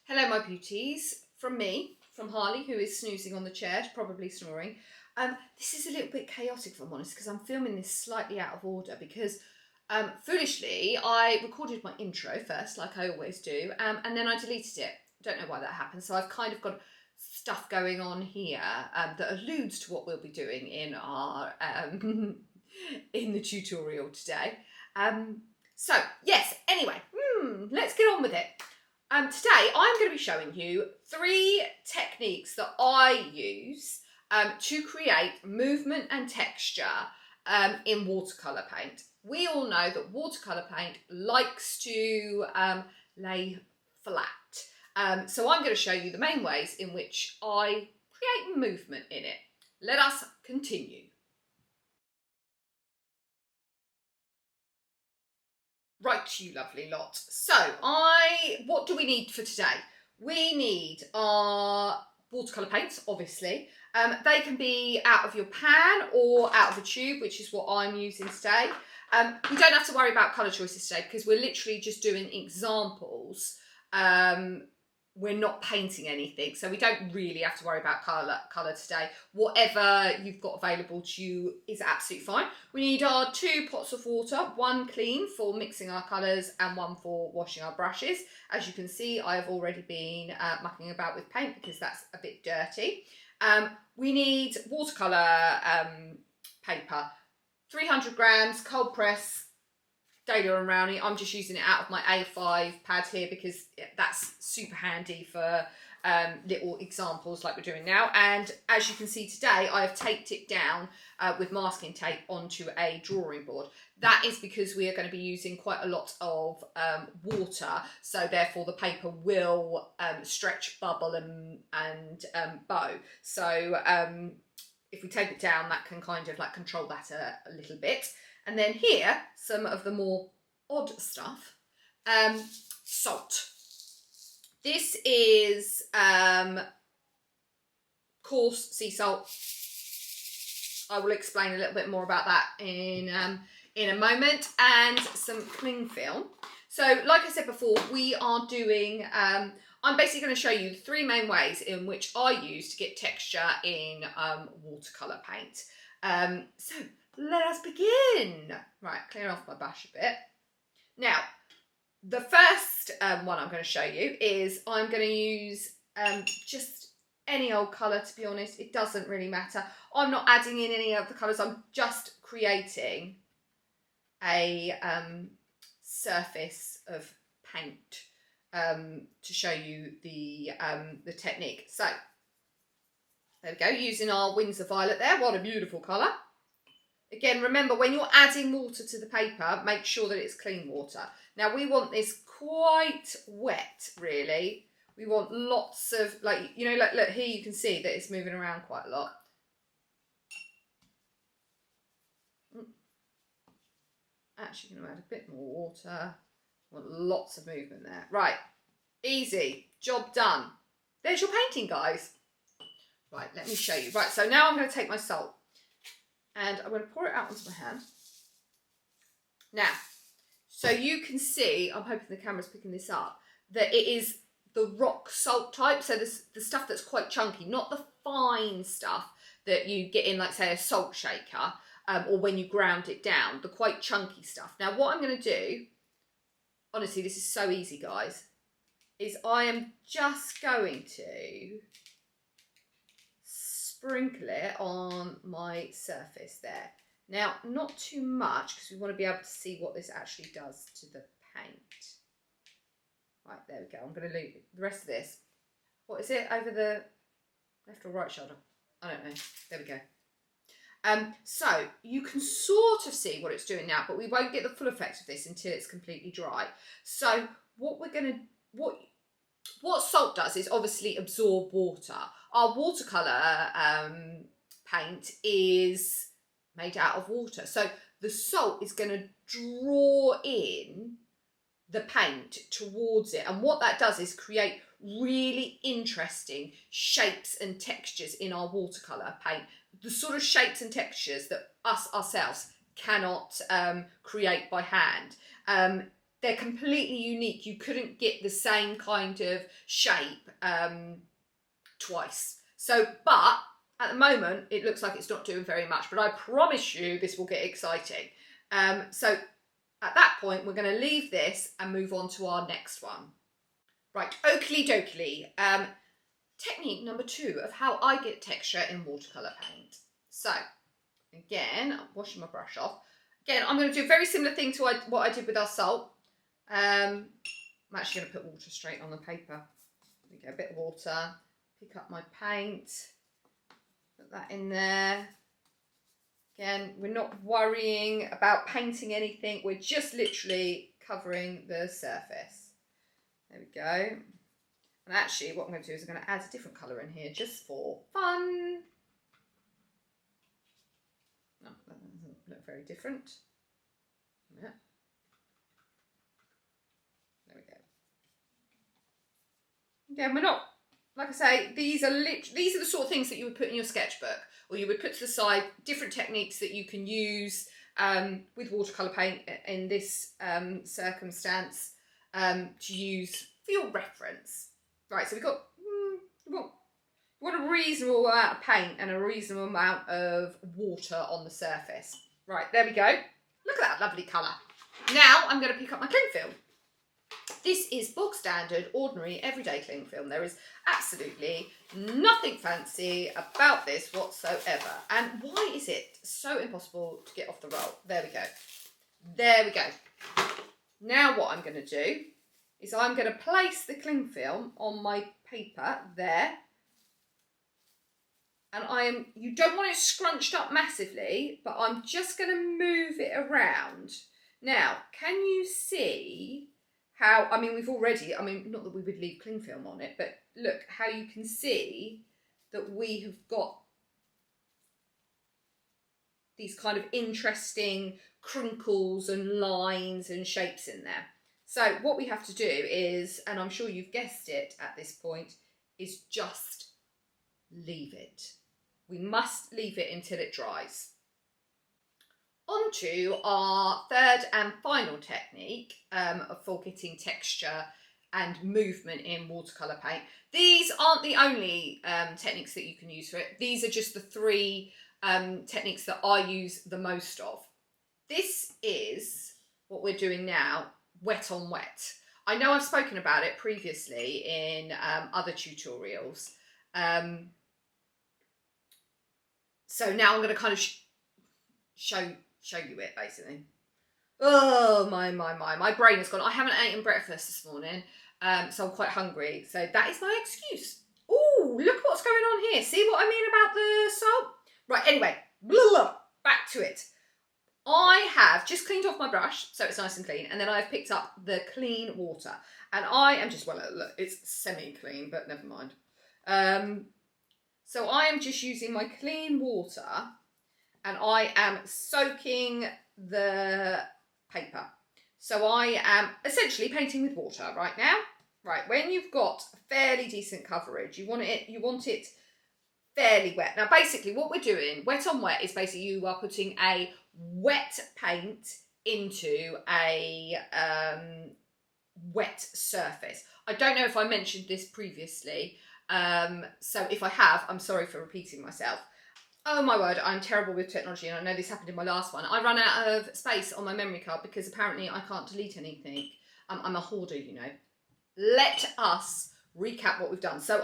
Hello my beauties, from me, from Harley, who is snoozing on the chair, probably snoring. This is a little bit chaotic if I'm honest, because I'm filming this slightly out of order because foolishly I recorded my intro first, like I always do, and then I deleted it. Don't know why that happened, so I've kind of got stuff going on here that alludes to what we'll be doing in our in the tutorial today. So yes, anyway, let's get on with it. Today I'm going to be showing you 3 techniques that I use to create movement and texture in watercolour paint. We all know that watercolour paint likes to lay flat. So I'm going to show you the main ways in which I create movement in it. Let us continue. Right, you lovely lot. So, what do we need for today? We need our watercolour paints, obviously. They can be out of your pan or out of a tube, which is what I'm using today. We don't have to worry about colour choices today because we're literally just doing examples. We're not painting anything, so we don't really have to worry about colour today. Whatever you've got available to you is absolutely fine. We need our 2 pots of water, 1 clean for mixing our colours and 1 for washing our brushes. As you can see, I've already been mucking about with paint because that's a bit dirty. We need watercolour paper, 300 grams, cold press, Daler Rowney. I'm just using it out of my A5 pad here because that's super handy for little examples like we're doing now. And as you can see today, I have taped it down with masking tape onto a drawing board. That is because we are going to be using quite a lot of water, so therefore the paper will stretch, bubble and bow. So if we tape it down, that can kind of like control that a little bit. And then here, some of the more odd stuff. Salt. This is coarse sea salt. I will explain a little bit more about that in a moment. And some Clingfilm. So, like I said before, we are doing... I'm basically going to show you the 3 main ways in which I use to get texture in watercolour paint. So, let us begin. Right, clear off my brush a bit. Now, the first one I'm going to show you is I'm going to use just any old colour, to be honest. It doesn't really matter. I'm not adding in any of the colours. I'm just creating a surface of paint to show you the technique. So, there we go, using our Windsor violet there. What a beautiful colour. Again, remember, when you're adding water to the paper, make sure that it's clean water. Now, we want this quite wet, really. We want lots of, like, you know, like, look, here you can see that it's moving around quite a lot. Actually, going to add a bit more water. Want lots of movement there. Right, easy, job done. There's your painting, guys. Right, let me show you. Right, so now I'm going to take my salt. And I'm going to pour it out onto my hand. Now, so you can see, I'm hoping the camera's picking this up, that it is the rock salt type. So the stuff that's quite chunky, not the fine stuff that you get in, like, say, a salt shaker, or when you ground it down, the quite chunky stuff. Now, what I'm going to do, honestly, this is so easy, guys, is I am just going to sprinkle it on my surface there. Now, not too much because we want to be able to see what this actually does to the paint. Right, there we go. I'm going to leave the rest of this. What is it? Over the left or right shoulder? I don't know. There we go. So you can sort of see what it's doing now, but we won't get the full effect of this until it's completely dry. So what we're going to... What salt does is obviously absorb water. Our watercolour paint is made out of water. So the salt is going to draw in the paint towards it. And what that does is create really interesting shapes and textures in our watercolour paint. The sort of shapes and textures that us ourselves cannot create by hand. they're completely unique. You couldn't get the same kind of shape twice. So, but at the moment, it looks like it's not doing very much, but I promise you this will get exciting. So at that point, we're going to leave this and move on to our next one. Right, oakley dokley. Technique number 2 of how I get texture in watercolour paint. So, again, I'm washing my brush off. Again, I'm going to do a very similar thing to what I did with our salt. I'm actually going to put water straight on the paper. There we go, a bit of water. Pick up my paint. Put that in there. Again, we're not worrying about painting anything. We're just literally covering the surface. There we go. And actually, what I'm going to do is I'm going to add a different colour in here just for fun. No, that doesn't look very different. Yeah. There we go. Again, we're not, like I say, these are the sort of things that you would put in your sketchbook, or you would put to the side, different techniques that you can use with watercolour paint in this circumstance to use for your reference. Right, so we've got, we want a reasonable amount of paint and a reasonable amount of water on the surface. Right, there we go. Look at that lovely colour. Now I'm going to pick up my cling film. This is bog standard, ordinary, everyday cling film. There is absolutely nothing fancy about this whatsoever. And why is it so impossible to get off the roll? There we go. There we go. Now what I'm going to do is I'm going to place the cling film on my paper there. And you don't want it scrunched up massively, but I'm just going to move it around. Now, can you see how, we've already, not that we would leave cling film on it, but look how you can see that we have got these kind of interesting crinkles and lines and shapes in there. So what we have to do is, and I'm sure you've guessed it at this point, is just leave it. We must leave it until it dries. On to our third and final technique for getting texture and movement in watercolour paint. These aren't the only techniques that you can use for it. These are just the 3 techniques that I use the most of. This is what we're doing now, wet on wet. I know I've spoken about it previously in other tutorials. So now I'm going to kind of show you it, basically. Oh, my brain has gone. I haven't eaten breakfast this morning, so I'm quite hungry. So that is my excuse. Oh, look what's going on here. See what I mean about the salt? Right, anyway, back to it. I have just cleaned off my brush, so it's nice and clean, and then I've picked up the clean water. And I am just, look, it's semi-clean, but never mind. So I am just using my clean water, and I am soaking the paper. So I am essentially painting with water right now. Right, when you've got fairly decent coverage, you want it fairly wet. Now, basically, what we're doing, wet on wet, is basically you are putting a wet paint into a wet surface. I don't know if I mentioned this previously, so if I have, I'm sorry for repeating myself. Oh my word, I'm terrible with technology, and I know this happened in my last one. I ran out of space on my memory card because apparently I can't delete anything. I'm a hoarder, you know. Let us recap what we've done. So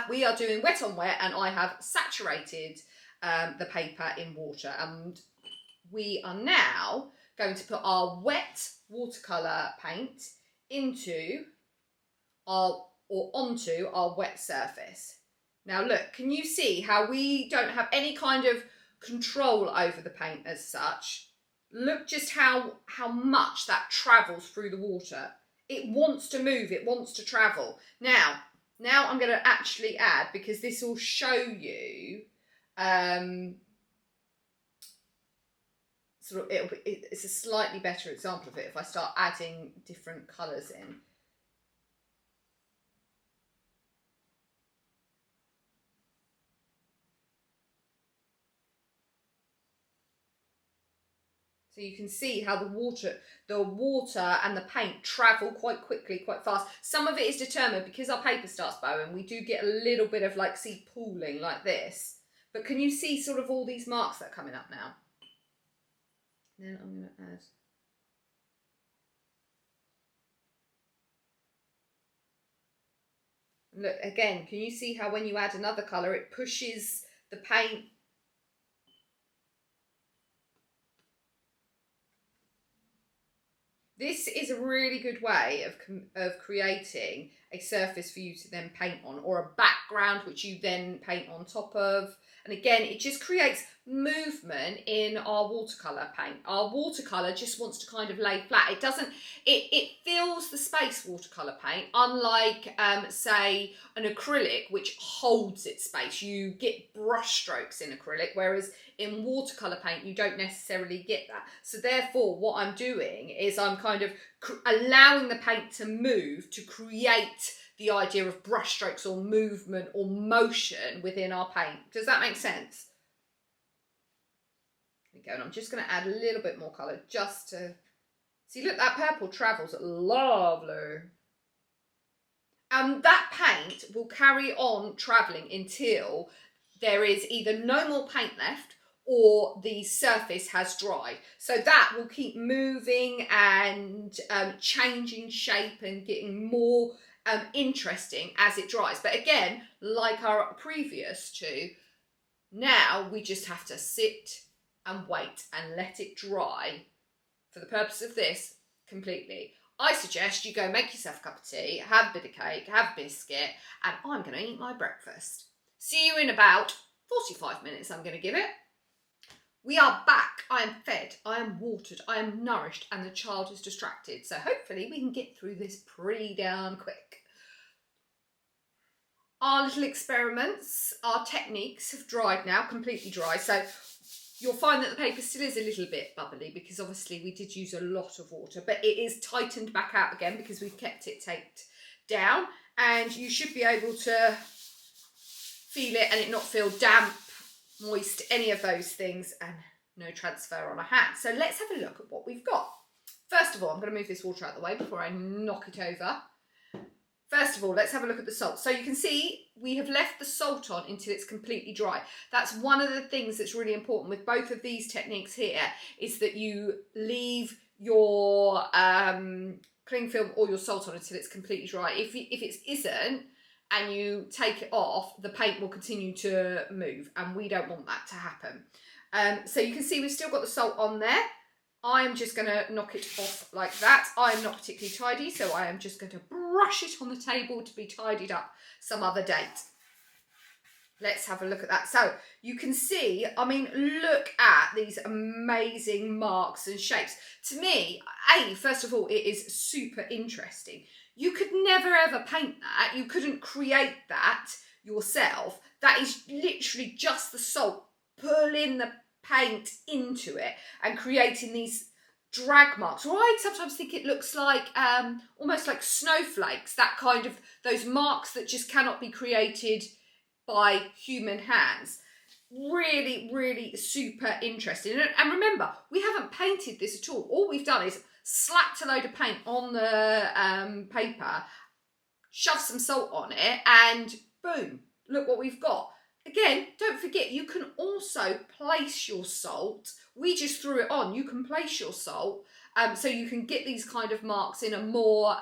we are doing wet on wet, and I have saturated the paper in water, and we are now going to put our wet watercolour paint onto our wet surface. Now look, can you see how we don't have any kind of control over the paint as such? Look just how much that travels through the water. It wants to move, it wants to travel. Now I'm going to actually add, because this will show you, it's a slightly better example of it if I start adding different colours in. So you can see how the water and the paint travel quite quickly, quite fast. Some of it is determined because our paper starts bowing. We do get a little bit of like, see, pooling like this. But can you see sort of all these marks that are coming up now? Then I'm going to add. Look, again, can you see how when you add another colour, it pushes the paint? This is a really good way of creating a surface for you to then paint on, or a background which you then paint on top of. And again, it just creates movement in our watercolour paint. Our watercolour just wants to kind of lay flat. It doesn't, it fills the space, watercolour paint, unlike, say, an acrylic, which holds its space. You get brush strokes in acrylic, whereas in watercolour paint, you don't necessarily get that. So therefore, what I'm doing is I'm kind of allowing the paint to move to create the idea of brush strokes or movement or motion within our paint. Does that make sense? There we go, and I'm just going to add a little bit more colour just to... See, look, that purple travels lovely. And that paint will carry on travelling until there is either no more paint left or the surface has dried. So that will keep moving and changing shape and getting more interesting as it dries. But again, like our previous two, now we just have to sit and wait and let it dry for the purpose of this completely. I suggest you go make yourself a cup of tea, have a bit of cake, have a biscuit, and I'm going to eat my breakfast. See you in about 45 minutes, I'm going to give it. We are back. I am fed, I am watered, I am nourished, and the child is distracted. So hopefully we can get through this pretty darn quick. Our little experiments, our techniques have dried now, completely dry. So you'll find that the paper still is a little bit bubbly because obviously we did use a lot of water, but it is tightened back out again because we've kept it taped down, and you should be able to feel it and it not feel damp, moist, any of those things, and no transfer on a hand. So let's have a look at what we've got. First of all, I'm going to move this water out of the way before I knock it over. First of all, let's have a look at the salt. So you can see we have left the salt on until it's completely dry. That's one of the things that's really important with both of these techniques here, is that you leave your cling film or your salt on until it's completely dry. If it isn't, and you take it off, the paint will continue to move, and we don't want that to happen. So you can see we've still got the salt on there. I'm just going to knock it off like that. I'm not particularly tidy, so I am just going to brush it on the table to be tidied up some other date. Let's have a look at that. So you can see, I mean, look at these amazing marks and shapes. To me, first of all, it is super interesting. You could never ever paint that. You couldn't create that yourself. That is literally just the salt pulling the paint into it and creating these drag marks. Or I sometimes think it looks like almost like snowflakes, that kind of, those marks that just cannot be created by human hands. Really, really super interesting. And remember, we haven't painted this at all. All we've done is slapped a load of paint on the paper, shoved some salt on it, and boom, look what we've got. Again, don't forget, you can also place your salt. We just threw it on. You can place your salt so you can get these kind of marks in a more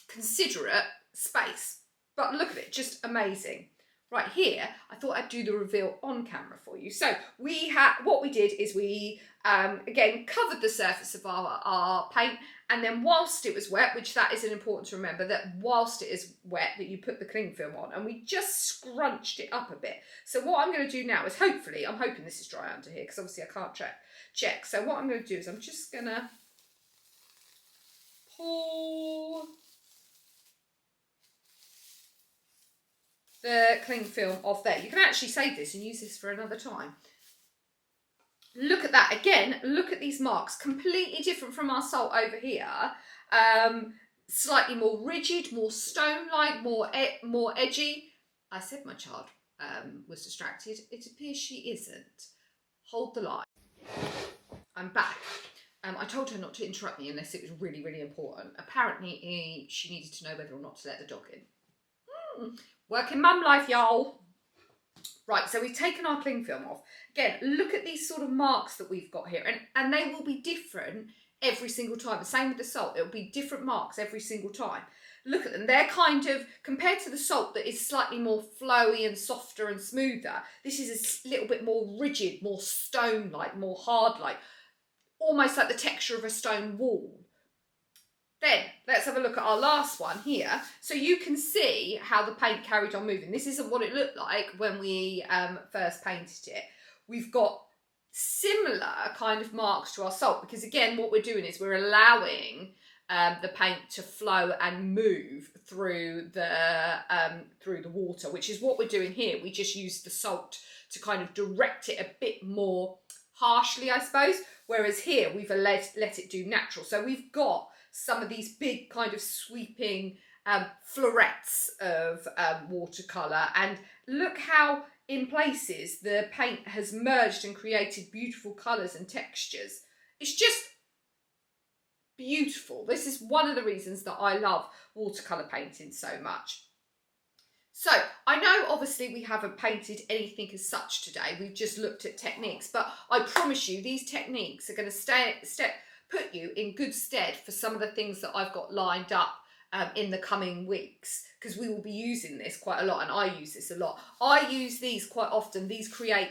considerate space. But look at it, just amazing. Right here, I thought I'd do the reveal on camera for you. So what we did is we, again, covered the surface of our paint, and then whilst it was wet, which that is important to remember, that whilst it is wet, that you put the cling film on, and we just scrunched it up a bit. So what I'm going to do now is hopefully, I'm hoping this is dry under here, because obviously I can't check. So what I'm going to do is I'm just going to pull the cling film off there. You can actually save this and use this for another time. Look at that. Again, look at these marks. Completely different from our salt over here. Slightly more rigid, more stone-like, more edgy. I said my child was distracted. It appears she isn't. Hold the line. I'm back. I told her not to interrupt me unless it was really, really important. Apparently, she needed to know whether or not to let the dog in. Working mum life, y'all. Right, so we've taken our cling film off. Again, look at these sort of marks that we've got here. And they will be different every single time. The same with the salt. It'll be different marks every single time. Look at them. They're kind of, compared to the salt that is slightly more flowy and softer and smoother, this is a little bit more rigid, more stone-like, more hard-like. Almost like the texture of a stone wall. Then let's have a look at our last one here. So you can see how the paint carried on moving. This isn't what it looked like when we first painted it. We've got similar kind of marks to our salt because again, what we're doing is we're allowing the paint to flow and move through the water, which is what we're doing here. We just use the salt to kind of direct it a bit more harshly, I suppose. Whereas here we've let it do natural. So we've got some of these big kind of sweeping florets of watercolour, and look how in places the paint has merged and created beautiful colours and textures. It's just beautiful. This is one of the reasons that I love watercolour painting so much. So I know obviously we haven't painted anything as such today, we've just looked at techniques, but I promise you these techniques are going to put you in good stead for some of the things that I've got lined up in the coming weeks, because we will be using this quite a lot, and I use this a lot. I use these quite often. These create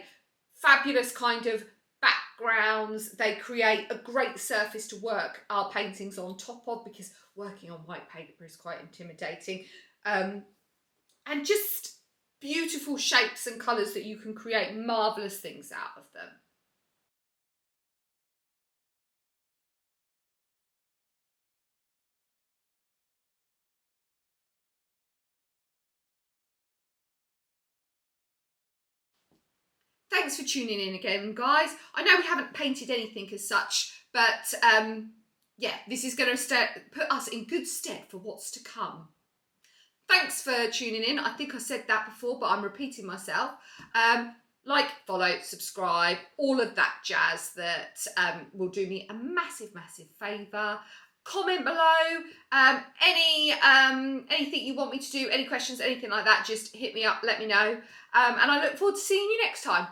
fabulous kind of backgrounds. They create a great surface to work our paintings on top of, because working on white paper is quite intimidating. And just beautiful shapes and colours that you can create marvellous things out of them. Thanks for tuning in again, guys. I know we haven't painted anything as such, but yeah, this is going to put us in good stead for what's to come. Thanks for tuning in. I think I said that before, but I'm repeating myself. Like, follow, subscribe, all of that jazz that will do me a massive, massive favour. Comment below anything you want me to do, any questions, anything like that, just hit me up, let me know. And I look forward to seeing you next time.